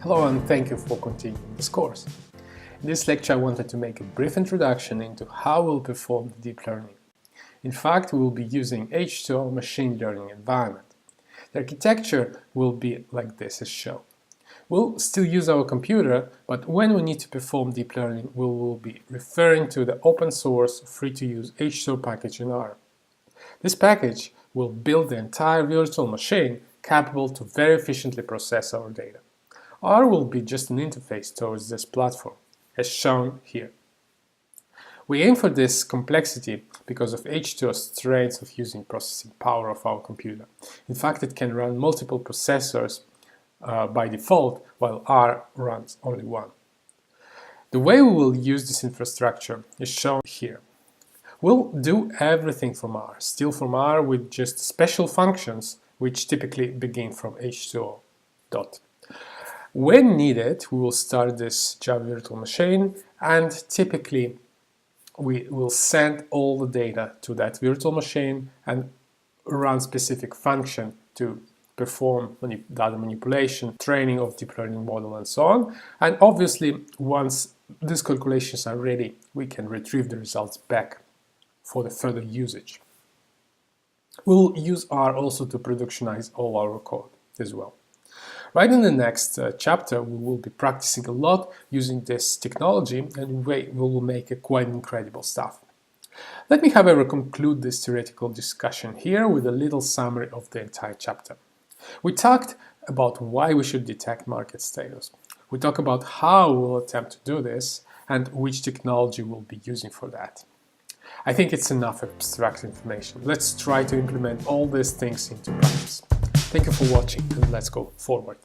Hello and thank you for continuing this course. In this lecture I wanted to make a brief introduction into how we'll perform the deep learning. In fact, we will be using h2o machine learning environment. The architecture will be like this as shown. We'll still use our computer, but when we need to perform deep learning, we will be referring to the open source, free-to-use h2o package in R. This package will build the entire virtual machine capable to very efficiently process our data. R will be just an interface towards this platform, as shown here. We aim for this complexity because of h2o's strengths of using processing power of our computer. In fact, it can run multiple processors by default, while R runs only one. The way we will use this infrastructure is shown here. We'll do everything from R, still from R with just special functions which typically begin from h2o dot. When needed, we will start this Java virtual machine and typically we will send all the data to that virtual machine and run specific function to perform data manipulation, training of deep learning model and so on. And obviously, once these calculations are ready, we can retrieve the results back for the further usage. We'll use R also to productionize all our code as well. Right in the next chapter, we will be practicing a lot using this technology, and we will make quite incredible stuff. Let me, however, conclude this theoretical discussion here with a little summary of the entire chapter. We talked about why we should detect market status. We talked about how we'll attempt to do this and which technology we'll be using for that. I think it's enough abstract information. Let's try to implement all these things into practice. Thank you for watching and let's go forward.